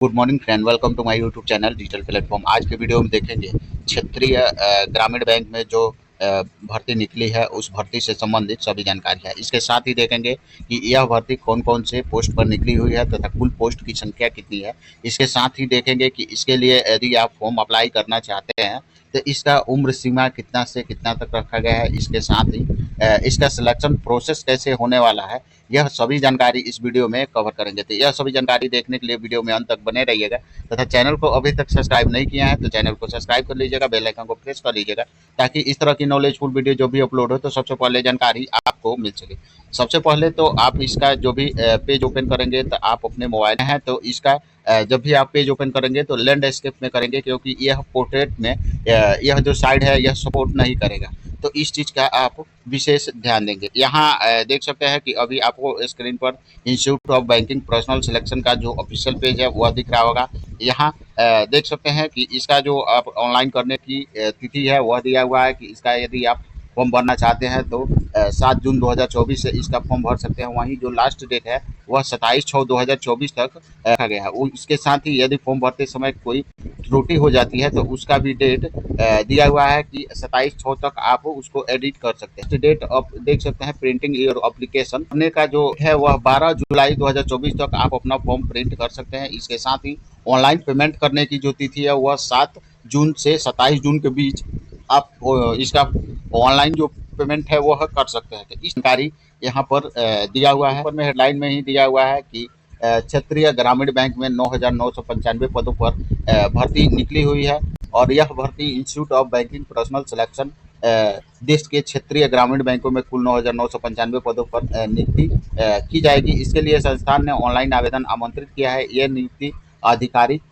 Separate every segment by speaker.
Speaker 1: Good morning friend, welcome to my YouTube channel digital platform. आज के video में देखेंगे क्षेत्रीय ग्रामीण बैंक में जो भर्ती निकली है उस भर्ती से संबंधित सभी जानकारियाँ। इसके साथ ही देखेंगे कि यह भर्ती कौन कौन से पोस्ट पर निकली हुई है तथा कुल पोस्ट की संख्या कितनी है। इसके साथ ही देखेंगे कि इसके लिए यदि आप फॉर्म अप्लाई करना चाहते हैं तो इसका उम्र सीमा कितना से कितना तक रखा गया है। इसके साथ ही इसका सिलेक्शन प्रोसेस कैसे होने वाला है, यह सभी जानकारी इस वीडियो में कवर करेंगे। तो यह सभी जानकारी देखने के लिए वीडियो में अंत तक बने रहिएगा तथा चैनल को अभी तक सब्सक्राइब नहीं किया है तो चैनल को सब्सक्राइब कर लीजिएगा, बेल आइकन को प्रेस कर लीजिएगा ताकि इस तरह की नॉलेजफुल वीडियो जो भी अपलोड हो तो सबसे पहले जानकारी आपको मिल सके। सबसे पहले तो आप इसका जो भी पेज ओपन करेंगे तो आप अपने मोबाइल में है तो इसका जब भी आप पेज ओपन करेंगे तो लैंडस्केप में करेंगे, क्योंकि यह पोर्ट्रेट में यह जो साइड है यह सपोर्ट नहीं करेगा। तो इस चीज़ का आप विशेष ध्यान देंगे। यहाँ देख सकते हैं कि अभी आपको स्क्रीन पर institute of banking personal selection का जो ऑफिशियल पेज है वह दिख रहा होगा। यहाँ देख सकते हैं कि इसका जो आप ऑनलाइन करने की तिथि है वह दिया हुआ है कि इसका यदि आप फॉर्म भरना चाहते हैं तो 7 जून 2024 से इसका फॉर्म भर सकते हैं। वहीं जो लास्ट डेट है वह 27/6/2024 तक रखा गया है। इसके साथ ही यदि फॉर्म भरते समय कोई त्रुटि हो जाती है तो उसका भी डेट दिया हुआ है कि 27/6 तक आप उसको एडिट कर सकते हैं। डेट ऑफ देख सकते हैं प्रिंटिंग योर एप्लीकेशन करने का जो है वह 12 जुलाई 2024 तक आप अपना फॉर्म प्रिंट कर सकते हैं। इसके साथ ही ऑनलाइन पेमेंट करने की जो तिथि है वह 7 जून से 27 जून के बीच आप इसका ऑनलाइन जो पेमेंट है वह कर सकते हैं। तो इस जानकारी यहाँ पर दिया हुआ है। में हेडलाइन में ही दिया हुआ है कि क्षेत्रीय ग्रामीण बैंक में 9,995 पदों पर भर्ती निकली हुई है और यह भर्ती institute of banking personal selection देश के क्षेत्रीय ग्रामीण बैंकों में कुल 9,995 पदों पर नियुक्ति की जाएगी। इसके लिए संस्थान ने ऑनलाइन आवेदन आमंत्रित किया है। यह नियुक्ति आधिकारिक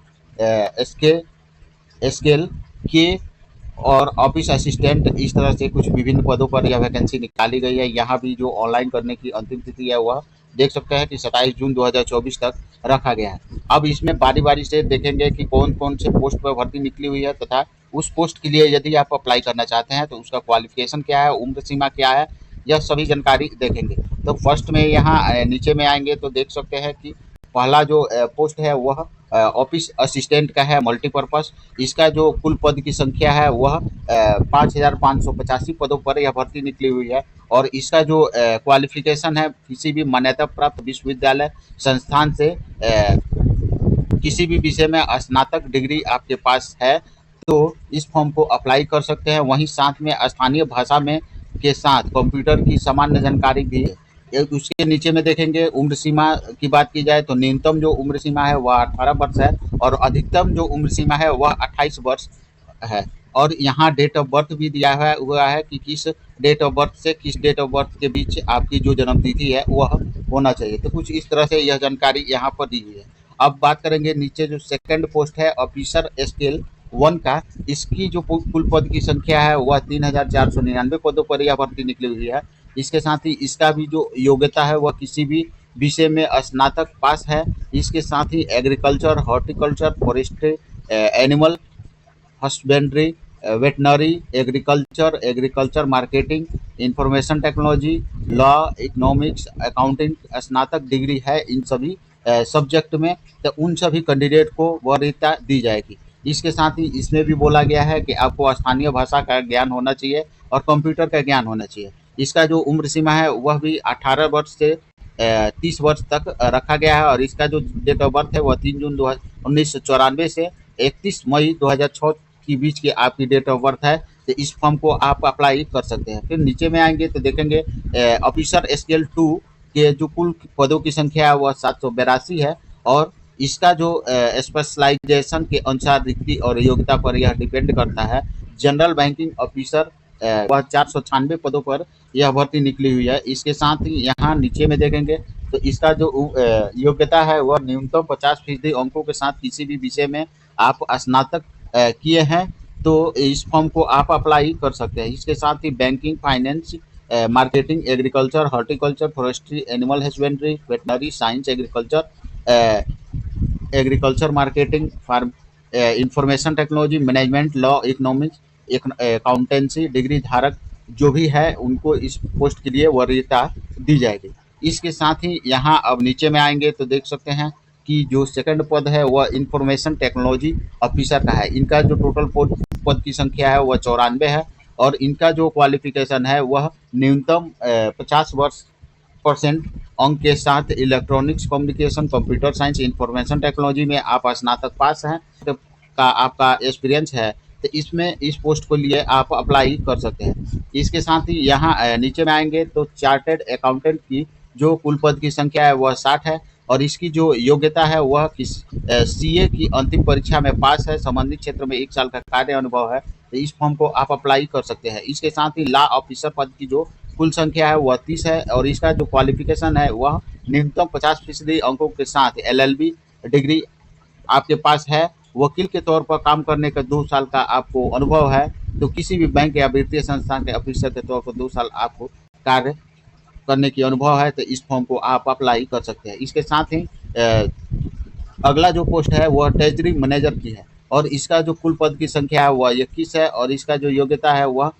Speaker 1: स्केल के और ऑफिस असिस्टेंट इस तरह से कुछ विभिन्न पदों पर यह वैकेंसी निकाली गई है। यहाँ भी जो ऑनलाइन करने की अंतिम तिथि है वह देख सकते हैं कि 27 जून 2024 तक रखा गया है। अब इसमें बारी बारी से देखेंगे कि कौन कौन से पोस्ट पर भर्ती निकली हुई है तथा उस पोस्ट के लिए यदि आप अप्लाई करना चाहते हैं तो उसका क्वालिफिकेशन क्या है, उम्र सीमा क्या है, यह सभी जानकारी देखेंगे। तो फर्स्ट में यहाँ नीचे में आएंगे तो देख सकते हैं कि पहला जो पोस्ट है वह ऑफिस असिस्टेंट का है, मल्टीपर्पज़। इसका जो कुल पद की संख्या है वह 5,585 पदों पर यह भर्ती निकली हुई है और इसका जो क्वालिफिकेशन है किसी भी मान्यता प्राप्त विश्वविद्यालय संस्थान से किसी भी विषय में स्नातक डिग्री आपके पास है तो इस फॉर्म को अप्लाई कर सकते हैं। वहीं साथ में स्थानीय भाषा में के साथ कंप्यूटर की सामान्य जानकारी भी है। उसके नीचे में देखेंगे उम्र सीमा की बात की जाए तो न्यूनतम जो उम्र सीमा है वह 18 वर्ष है और अधिकतम जो उम्र सीमा है वह 28 वर्ष है। और यहाँ डेट ऑफ बर्थ भी दिया हुआ है कि किस डेट ऑफ बर्थ से किस डेट ऑफ बर्थ के बीच आपकी जो जन्म तिथि है वह होना चाहिए। तो कुछ इस तरह से यह जानकारी यहाँ पर दी हुई है। अब बात करेंगे नीचे जो सेकंड पोस्ट है ऑफिसर स्केल 1 का, इसकी जो कुल पद की संख्या है वह 3,499 पदों पर यह भर्ती निकली हुई है। इसके साथ ही इसका भी जो योग्यता है वह किसी भी विषय में स्नातक पास है। इसके साथ ही agriculture, horticulture, forestry, animal husbandry, veterinary, agriculture marketing, information technology, law, economics, accounting स्नातक डिग्री है इन सभी सब्जेक्ट में। तो उन सभी कैंडिडेट को वरीयता दी जाएगी। इसके साथ ही इसमें भी बोला गया है कि आपको स्थानीय भाषा का ज्ञान होना चाहिए और कंप्यूटर का ज्ञान होना चाहिए। इसका जो उम्र सीमा है वह भी 18 वर्ष से 30 वर्ष तक रखा गया है और इसका जो डेट ऑफ बर्थ है वह 3 जून 1994 से 31 मई 2006 के बीच की आपकी डेट ऑफ बर्थ है। तो इस फॉर्म को आप अप्लाई कर सकते हैं। फिर नीचे में आएंगे तो देखेंगे ऑफिसर स्केल 2 के जो कुल पदों की संख्या है वह 782 है और इसका जो स्पेशलाइजेशन के अनुसार रिक्ति और योग्यता पर यह डिपेंड करता है। जनरल बैंकिंग ऑफिसर वह 496 पदों पर यह भर्ती निकली हुई है। इसके साथ ही यहाँ नीचे में देखेंगे तो इसका जो योग्यता है वह न्यूनतम 50% अंकों के साथ किसी भी विषय में आप स्नातक किए हैं तो इस फॉर्म को आप अप्लाई कर सकते हैं। इसके साथ ही banking, finance, marketing, agriculture, horticulture, forestry, animal husbandry, veterinary science, agriculture marketing, farm, information technology, management, law, economics, accountancy degree धारक जो भी है उनको इस पोस्ट के लिए वरीयता दी जाएगी। इसके साथ ही यहाँ अब नीचे में आएंगे तो देख सकते हैं कि जो सेकंड पद है वह इंफॉर्मेशन टेक्नोलॉजी ऑफिसर का है। इनका जो टोटल पद की संख्या है वह 94 है और इनका जो क्वालिफिकेशन है वह न्यूनतम 50% अंक के साथ electronics communication, computer science, information technology में आप स्नातक पास हैं का आपका एक्सपीरियंस है, तो इसमें इस पोस्ट को लिए आप अप्लाई कर सकते हैं। इसके साथ ही यहाँ नीचे में आएंगे तो चार्टर्ड अकाउंटेंट की जो कुल पद की संख्या है वह 60 है और इसकी जो योग्यता है वह सीए की अंतिम परीक्षा में पास है, संबंधित क्षेत्र में 1 साल का कार्य अनुभव है, तो इस फॉर्म को आप अप्लाई कर सकते हैं। इसके साथ ही लॉ ऑफिसर पद की जो कुल संख्या है वह 30 है और इसका जो क्वालिफिकेशन है वह न्यूनतम 50% अंकों के साथ एलएलबी डिग्री आपके पास है। वकील के तौर पर काम करने का 2 साल का आपको अनुभव है, तो किसी भी बैंक या वित्तीय संस्थान के ऑफिसर के तौर पर 2 साल आपको कार्य करने की अनुभव है, तो इस फॉर्म को आप अप्लाई कर सकते हैं। इसके साथ ही अगला जो पोस्ट है वह ट्रेजरी मैनेजर की है और इसका जो कुल पद की संख्या है वह 21 है और इसका जो योग्यता है वह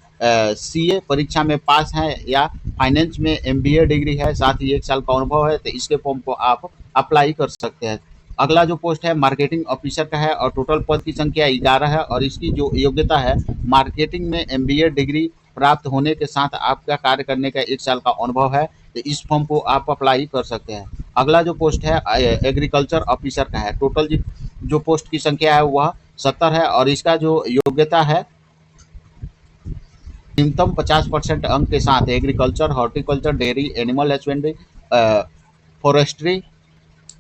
Speaker 1: सीए परीक्षा में पास है या फाइनेंस में एमबीए डिग्री है, साथ ही 1 साल का अनुभव है, तो इसके फॉर्म को आप अप्लाई कर सकते हैं। अगला जो पोस्ट है मार्केटिंग ऑफिसर का है और टोटल पद की संख्या 11 है और इसकी जो योग्यता है मार्केटिंग में एमबीए डिग्री प्राप्त होने के साथ आपका कार्य करने का 1 साल का अनुभव है, तो इस फॉर्म को आप अप्लाई कर सकते हैं। अगला जो पोस्ट है एग्रीकल्चर ऑफिसर का है। टोटल जो पोस्ट की संख्या है वह 70 है और इसका जो योग्यता है न्यूनतम 50% अंक के साथ agriculture, horticulture, dairy, animal husbandry, forestry,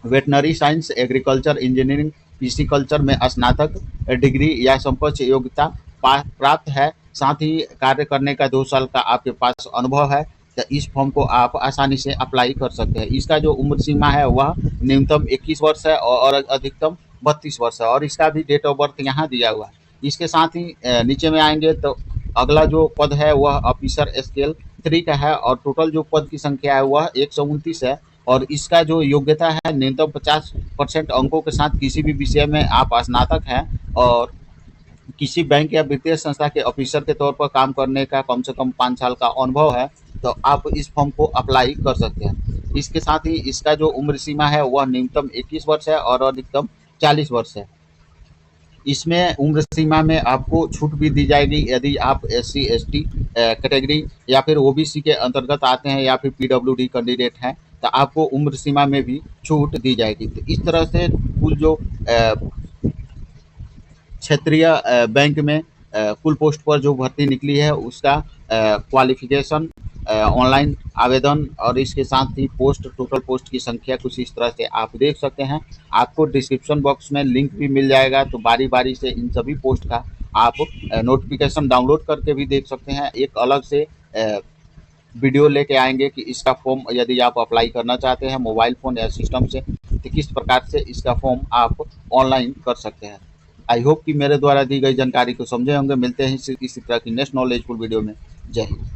Speaker 1: veterinary science, agriculture engineering, pisciculture में स्नातक डिग्री या समकक्ष योग्यता प्राप्त है, साथ ही कार्य करने का 2 साल का आपके पास अनुभव है, तो इस फॉर्म को आप आसानी से अप्लाई कर सकते हैं। इसका जो उम्र सीमा है वह न्यूनतम 21 वर्ष है और अधिकतम 32 वर्ष है और इसका भी डेट ऑफ बर्थ यहाँ दिया हुआ है। इसके साथ ही नीचे में आएंगे तो अगला जो पद है वह ऑफिसर स्केल 3 का है और टोटल जो पद की संख्या है वह 129 है और इसका जो योग्यता है न्यूनतम 50% अंकों के साथ किसी भी विषय में आप स्नातक हैं और किसी बैंक या वित्तीय संस्था के ऑफिसर के तौर पर काम करने का कम से कम 5 साल का अनुभव है, तो आप इस फॉर्म को अप्लाई कर सकते हैं। इसके साथ ही इसका जो उम्र सीमा है वह न्यूनतम 21 वर्ष है और अधिकतम 40 वर्ष है। इसमें उम्र सीमा में आपको छूट भी दी जाएगी यदि आप एससी एसटी कैटेगरी या फिर ओबीसी के अंतर्गत आते हैं या फिर पीडब्ल्यूडी कैंडिडेट हैं, तो आपको उम्र सीमा में भी छूट दी जाएगी। तो इस तरह से कुल जो क्षेत्रीय बैंक में कुल पोस्ट पर जो भर्ती निकली है उसका क्वालिफिकेशन, ऑनलाइन आवेदन और इसके साथ ही टोटल पोस्ट की संख्या कुछ इस तरह से आप देख सकते हैं। आपको डिस्क्रिप्शन बॉक्स में लिंक भी मिल जाएगा, तो बारी-बारी से इन सभी पोस्ट का आप नोटिफिकेशन डाउनलोड करके भी देख सकते हैं। एक अलग से वीडियो लेके आएंगे कि इसका फॉर्म यदि आप अप्लाई करना चाहते हैं मोबाइल फ़ोन या सिस्टम से, तो किस प्रकार से इसका फॉर्म आप ऑनलाइन कर सकते हैं। आई होप कि मेरे द्वारा दी गई जानकारी को समझे होंगे। मिलते हैं इसी तरह की नेक्स्ट नॉलेजफुल वीडियो में। जय हिंद।